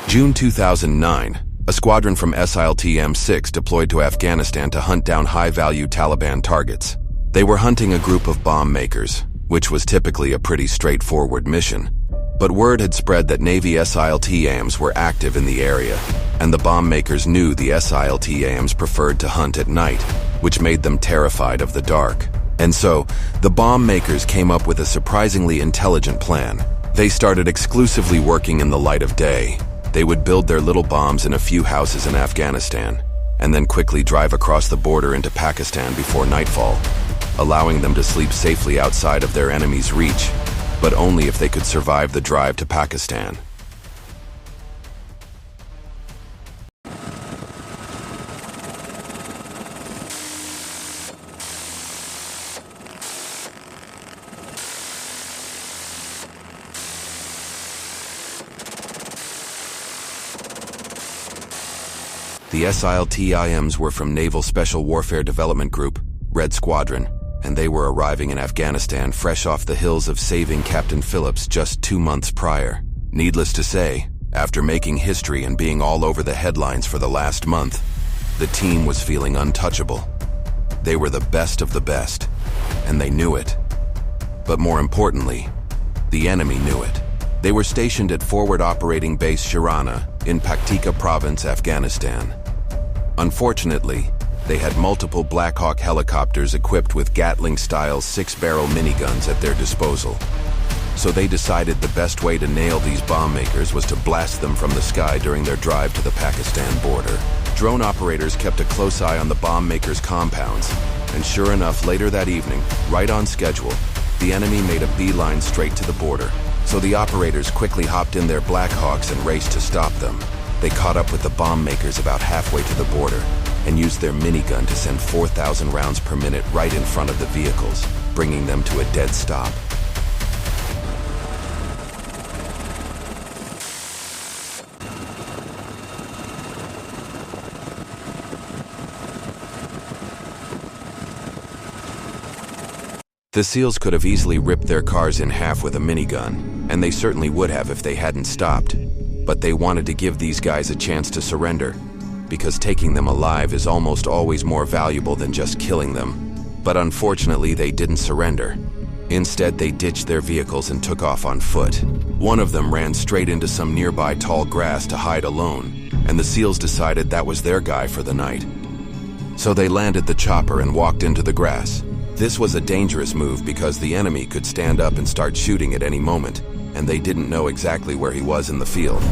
June 2009, a squadron from SILTM-6 deployed to Afghanistan to hunt down high-value Taliban targets. They were hunting a group of bomb makers, which was typically a pretty straightforward mission. But word had spread that Navy SILTAMs were active in the area, and the bomb makers knew the SILTAMs preferred to hunt at night, which made them terrified of the dark. And so, the bomb makers came up with a surprisingly intelligent plan. They started exclusively working in the light of day. They would build their little bombs in a few houses in Afghanistan, and then quickly drive across the border into Pakistan before nightfall, allowing them to sleep safely outside of their enemy's reach, but only if they could survive the drive to Pakistan. The SILTIMs were from Naval Special Warfare Development Group, Red Squadron, and they were arriving in Afghanistan fresh off the hills of saving Captain Phillips just 2 months prior. Needless to say, after making history and being all over the headlines for the last month, the team was feeling untouchable. They were the best of the best, and they knew it. But more importantly, the enemy knew it. They were stationed at Forward Operating Base Sharana in Paktika Province, Afghanistan. Unfortunately, they had multiple Black Hawk helicopters equipped with Gatling-style 6-barrel miniguns at their disposal. So they decided the best way to nail these bomb makers was to blast them from the sky during their drive to the Pakistan border. Drone operators kept a close eye on the bomb makers' compounds, and sure enough, later that evening, right on schedule, the enemy made a beeline straight to the border. So the operators quickly hopped in their Black Hawks and raced to stop them. They caught up with the bomb makers about halfway to the border and used their minigun to send 4,000 rounds per minute right in front of the vehicles, bringing them to a dead stop. The SEALs could have easily ripped their cars in half with a minigun, and they certainly would have if they hadn't stopped. But they wanted to give these guys a chance to surrender, because taking them alive is almost always more valuable than just killing them. But unfortunately, they didn't surrender. Instead, they ditched their vehicles and took off on foot. One of them ran straight into some nearby tall grass to hide alone, and the SEALs decided that was their guy for the night. So they landed the chopper and walked into the grass. This was a dangerous move because the enemy could stand up and start shooting at any moment, and they didn't know exactly where he was in the field.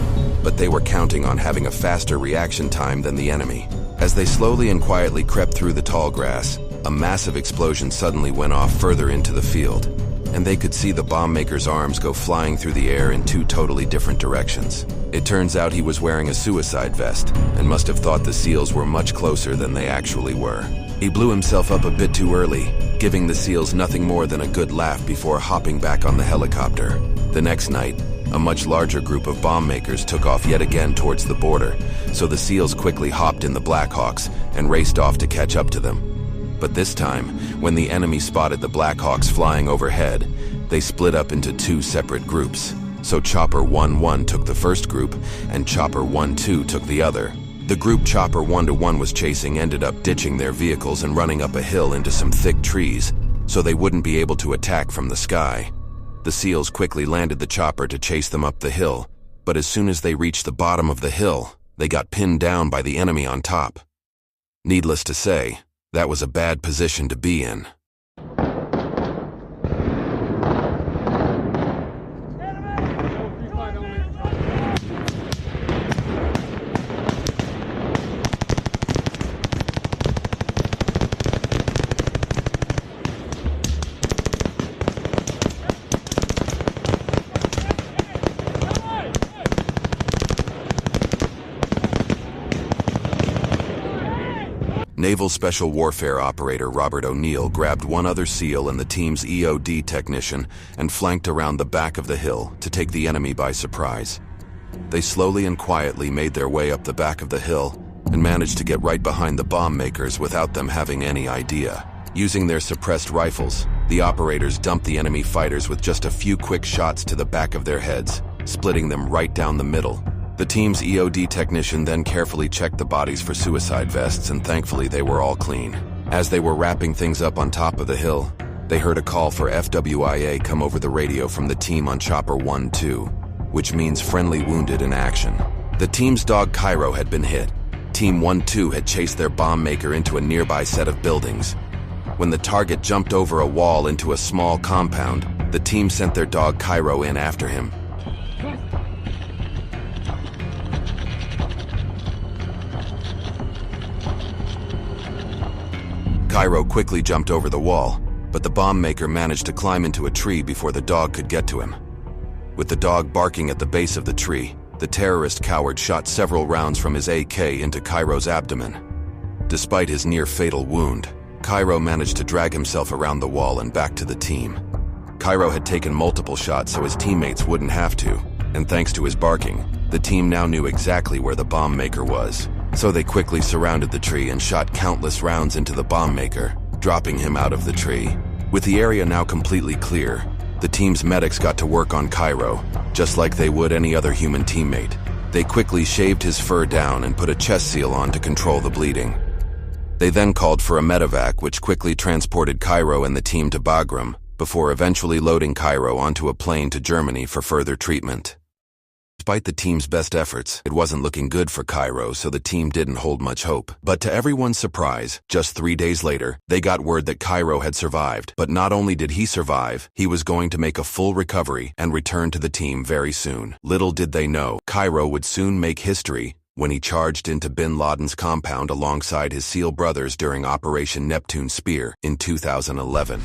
But they were counting on having a faster reaction time than the enemy. As they slowly and quietly crept through the tall grass, a massive explosion suddenly went off further into the field, and they could see the bomb maker's arms go flying through the air in 2 totally different directions. It turns out he was wearing a suicide vest and must have thought the SEALs were much closer than they actually were. He blew himself up a bit too early, giving the SEALs nothing more than a good laugh before hopping back on the helicopter. The next night, a much larger group of bomb makers took off yet again towards the border, so the SEALs quickly hopped in the Black Hawks and raced off to catch up to them. But this time, when the enemy spotted the Black Hawks flying overhead, they split up into 2 separate groups. So Chopper 1-1 took the first group, and Chopper 1-2 took the other. The group Chopper 1-1 was chasing ended up ditching their vehicles and running up a hill into some thick trees, so they wouldn't be able to attack from the sky. The SEALs quickly landed the chopper to chase them up the hill, but as soon as they reached the bottom of the hill, they got pinned down by the enemy on top. Needless to say, that was a bad position to be in. Naval Special Warfare Operator Robert O'Neill grabbed one other SEAL and the team's EOD technician and flanked around the back of the hill to take the enemy by surprise. They slowly and quietly made their way up the back of the hill and managed to get right behind the bomb makers without them having any idea. Using their suppressed rifles, the operators dumped the enemy fighters with just a few quick shots to the back of their heads, splitting them right down the middle. The team's EOD technician then carefully checked the bodies for suicide vests, and thankfully they were all clean. As they were wrapping things up on top of the hill, they heard a call for FWIA come over the radio from the team on Chopper 1-2, which means friendly wounded in action. The team's dog Cairo had been hit. Team 1-2 had chased their bomb maker into a nearby set of buildings. When the target jumped over a wall into a small compound, the team sent their dog Cairo in after him. Cairo quickly jumped over the wall, but the bomb maker managed to climb into a tree before the dog could get to him. With the dog barking at the base of the tree, the terrorist coward shot several rounds from his AK into Cairo's abdomen. Despite his near-fatal wound, Cairo managed to drag himself around the wall and back to the team. Cairo had taken multiple shots so his teammates wouldn't have to, and thanks to his barking, the team now knew exactly where the bomb maker was. So they quickly surrounded the tree and shot countless rounds into the bomb maker, dropping him out of the tree. With the area now completely clear, the team's medics got to work on Cairo, just like they would any other human teammate. They quickly shaved his fur down and put a chest seal on to control the bleeding. They then called for a medevac, which quickly transported Cairo and the team to Bagram, before eventually loading Cairo onto a plane to Germany for further treatment. Despite the team's best efforts, it wasn't looking good for Cairo, so the team didn't hold much hope. But to everyone's surprise, just 3 days later, they got word that Cairo had survived. But not only did he survive, he was going to make a full recovery and return to the team very soon. Little did they know, Cairo would soon make history when he charged into Bin Laden's compound alongside his SEAL brothers during Operation Neptune Spear in 2011.